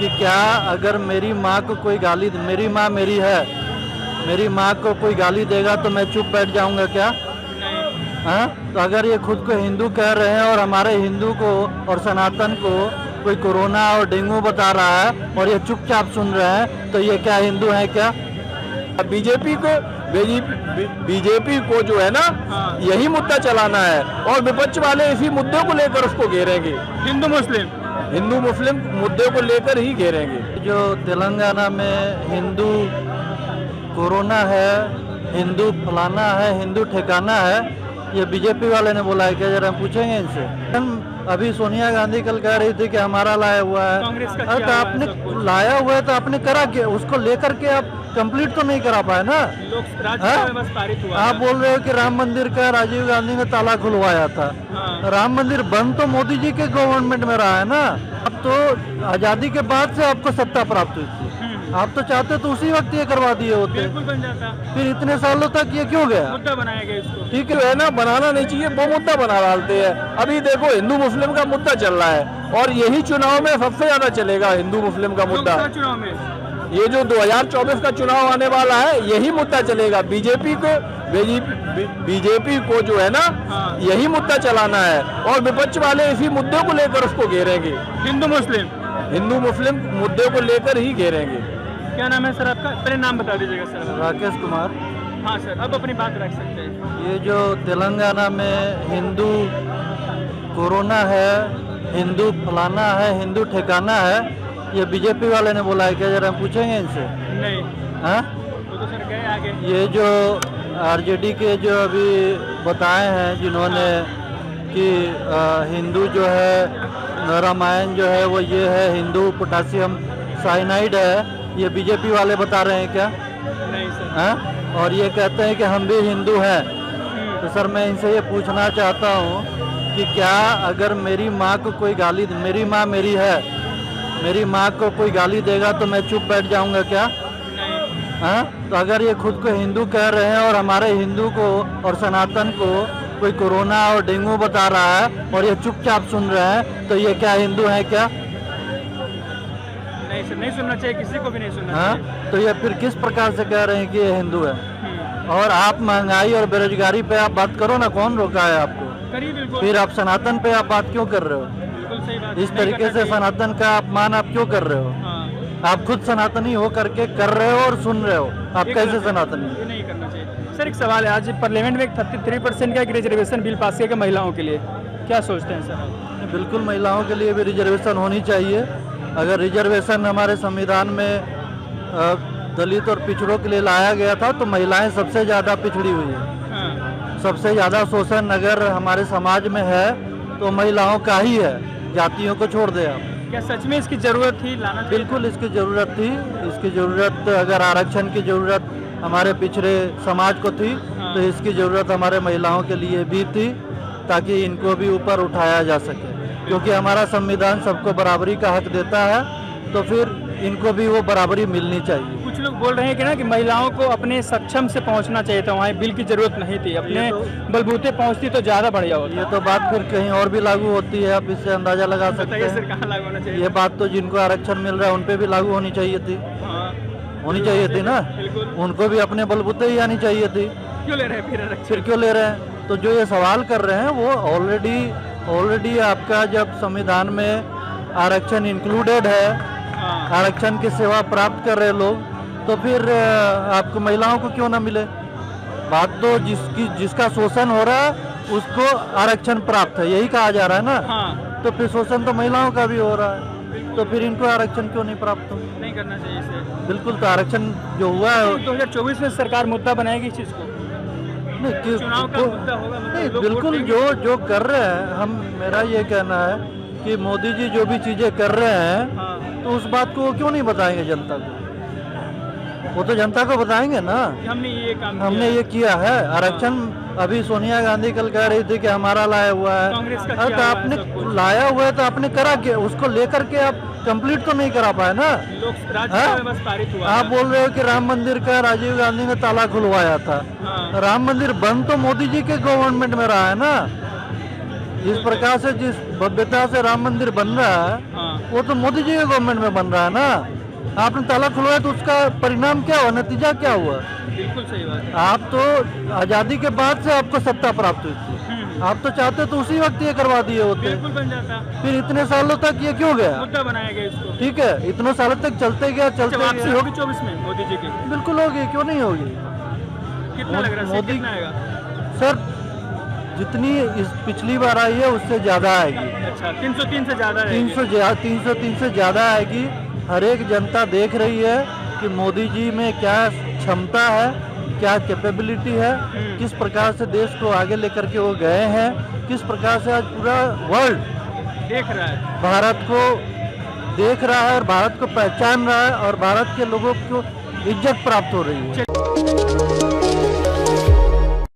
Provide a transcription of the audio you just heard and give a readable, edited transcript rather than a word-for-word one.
कि क्या अगर मेरी माँ को कोई गाली, मेरी माँ मेरी है, मेरी माँ को कोई गाली देगा तो मैं चुप बैठ जाऊंगा क्या? हाँ, तो अगर ये खुद को हिंदू कह रहे हैं और हमारे हिंदू को और सनातन को कोई कोरोना और डेंगू बता रहा है और ये चुपचाप सुन रहे हैं, तो ये क्या हिंदू है क्या? बीजेपी को जो है ना, यही मुद्दा चलाना है और विपक्ष वाले इसी मुद्दे को लेकर उसको घेरेंगे। हिंदू मुस्लिम मुद्दे को लेकर ही घेरेंगे। जो तेलंगाना में हिंदू कोरोना है, हिंदू फलाना है, हिंदू ठिकाना है, ये बीजेपी वाले ने बोला है क्या? जरा हम पूछेंगे इनसे। अभी सोनिया गांधी कल कह रही थी कि हमारा लाया हुआ है। अरे तो आपने लाया हुआ है तो आपने करा के उसको लेकर के आप कंप्लीट तो नहीं करा पाए ना। आप बोल रहे हो कि राम मंदिर का राजीव गांधी ने ताला खुलवाया था। राम मंदिर बंद तो मोदी जी के गवर्नमेंट में रहा है ना। अब तो आजादी के बाद से आपको सत्ता प्राप्त हुई थी, आप तो चाहते तो उसी वक्त ये करवा दिए होते। बिल्कुल बन जाता। फिर इतने सालों तक ये क्यों गया? मुद्दा बनाया गया इसको। ठीक है ना, बनाना नहीं चाहिए, वो मुद्दा बना डालते हैं। अभी देखो हिंदू मुस्लिम का मुद्दा चल रहा है और यही चुनाव में सबसे ज्यादा चलेगा हिंदू मुस्लिम का मुद्दा। चुनाव में ये जो 2024 का चुनाव आने वाला है, यही मुद्दा चलेगा। बीजेपी को जो है ना, यही मुद्दा चलाना है और विपक्ष वाले इसी मुद्दे को लेकर उसको घेरेंगे। हिंदू मुस्लिम मुद्दे को लेकर ही घेरेंगे। क्या नाम है सर आपका? पहले नाम बता दीजिएगा सर। राकेश कुमार। हाँ सर, अब अपनी बात रख सकते हैं। ये जो तेलंगाना में हिंदू कोरोना है, हिंदू फलाना है, हिंदू ठिकाना है, ये बीजेपी वाले ने बोला है क्या? जरा हम पूछेंगे इनसे। नहीं। हाँ, वो तो सर गए आगे। ये जो आरजेडी के जो अभी बताए हैं जिन्होंने कि हिंदू जो है रामायण जो है वो ये है, हिंदू पोटासियम साइनाइड है, ये बीजेपी वाले बता रहे हैं क्या? नहीं सर। हाँ, और ये कहते हैं कि हम भी हिंदू हैं। तो सर मैं इनसे ये पूछना चाहता हूँ कि क्या अगर मेरी माँ को कोई गाली, मेरी माँ मेरी है, मेरी माँ को कोई गाली देगा तो मैं चुप बैठ जाऊंगा क्या? हाँ, तो अगर ये खुद को हिंदू कह रहे हैं और हमारे हिंदू को और सनातन को कोई कोरोना और डेंगू बता रहा है और ये चुपचाप सुन रहे हैं, तो ये क्या हिंदू है क्या? नहीं सर, नहीं सुनना चाहिए, किसी को भी नहीं सुनना चाहिए। हाँ, तो ये फिर किस प्रकार से कह रहे हैं कि ये हिंदू है? और आप महंगाई और बेरोजगारी पे आप बात करो ना, कौन रोका है आपको? करिए बिल्कुल। फिर आप सनातन पे आप बात क्यों कर रहे हो? बिल्कुल सही बात। इस तरीके से सनातन का अपमान आप क्यों कर रहे हो? आप खुद सनातनी हो करके कर रहे हो और सुन रहे हो, आप कैसे सनातनी? ये नहीं करना चाहिए। सर एक सवाल है, आज पार्लियामेंट में 33% का एक रिजर्वेशन बिल पास किया गया महिलाओं के लिए, क्या सोचते हैं सर? बिल्कुल, महिलाओं के लिए भी रिजर्वेशन होनी चाहिए। अगर रिजर्वेशन हमारे संविधान में दलित और पिछड़ों के लिए लाया गया था तो महिलाएं सबसे ज़्यादा पिछड़ी हुई है। सबसे ज़्यादा शोषण अगर हमारे समाज में है तो महिलाओं का ही है, जातियों को छोड़ दे आप। क्या सच में इसकी जरूरत थी लाना? बिल्कुल इसकी ज़रूरत थी। इसकी ज़रूरत, अगर आरक्षण की ज़रूरत हमारे पिछड़े समाज को थी तो इसकी ज़रूरत हमारे महिलाओं के लिए भी थी, ताकि इनको भी ऊपर उठाया जा सके। क्योंकि हमारा संविधान सबको बराबरी का हक देता है, तो फिर इनको भी वो बराबरी मिलनी चाहिए। कुछ लोग बोल रहे हैं कि ना कि महिलाओं को अपने सक्षम से पहुंचना चाहिए था, वहाँ बिल की जरूरत नहीं थी, अपने बलबूते पहुंचती तो ज़्यादा बढ़िया होता। ये तो बात फिर कहीं और भी लागू होती है, आप इससे अंदाजा लगा सकते हैं। सर कहाँ लागू होना चाहिए? ये बात तो जिनको आरक्षण मिल रहा है उन पे भी लागू होनी चाहिए थी। होनी चाहिए थी ना, उनको भी अपने बलबूते ही आनी चाहिए थी। क्यों ले रहे हैं फिर क्यों ले रहे हैं? तो जो ये सवाल कर रहे हैं वो ऑलरेडी आपका जब संविधान में आरक्षण इंक्लूडेड है, आरक्षण की सेवा प्राप्त कर रहे लोग, तो फिर आपको महिलाओं को क्यों ना मिले? बात तो जिसका शोषण हो रहा है उसको आरक्षण प्राप्त है, यही कहा जा रहा है ना। तो फिर शोषण तो महिलाओं का भी हो रहा है, तो फिर इनको आरक्षण क्यों नहीं प्राप्त हो? नहीं करना चाहिए इसे। बिल्कुल, तो आरक्षण जो हुआ है 2024 में सरकार मुद्दा बनाएगी इस चीज को। नहीं, चुनाव का मुद्दा होगा, नहीं बिल्कुल जो कर रहे हैं, मेरा ये कहना है कि मोदी जी जो भी चीजें कर रहे हैं तो उस बात को वो क्यों नहीं बताएंगे जनता को? वो तो जनता को बताएंगे ना, हमने ये किया है। आरक्षण अभी सोनिया गांधी कल कह रही थी कि हमारा लाया हुआ है। अरे तो आपने लाया हुआ है तो आपने करा के उसको लेकर के आप कंप्लीट तो नहीं करा पाए ना। आप बोल रहे हो कि राम मंदिर का राजीव गांधी ने ताला खुलवाया था। राम मंदिर बंद तो मोदी जी के गवर्नमेंट में रहा है ना। जिस प्रकार से, जिस भव्यता से राम मंदिर बन रहा है वो तो मोदी जी के गवर्नमेंट में बन रहा है ना। आपने ताला खुलवाया तो उसका परिणाम क्या हुआ, नतीजा क्या हुआ? बिल्कुल सही बात है। आप तो आज़ादी के बाद से आपको सत्ता प्राप्त हुई थी, आप तो चाहते तो उसी वक्त ये करवा दिए होते। बिल्कुल बन जाता। फिर इतने सालों तक ये क्यों गया? मुद्दा बनाया गया इसको। ठीक है, इतने सालों तक चलते गया वापसी होगी 24 में मोदी जी की? बिल्कुल होगी, क्यों नहीं होगी? कितना लग रहा है, मोदी कितना आएगा? सर जितनी इस पिछली बार आई है उससे ज़्यादा आएगी। अच्छा, 303 से ज़्यादा रहेगी। 303 से ज़्यादा आएगी। हर एक जनता देख रही है कि मोदी जी में क्या क्षमता है, क्या कैपेबिलिटी है, किस प्रकार से देश को आगे लेकर के वो गए हैं, किस प्रकार से आज पूरा वर्ल्ड देख रहा है, भारत को देख रहा है और भारत को पहचान रहा है और भारत के लोगों को इज्जत प्राप्त हो रही है।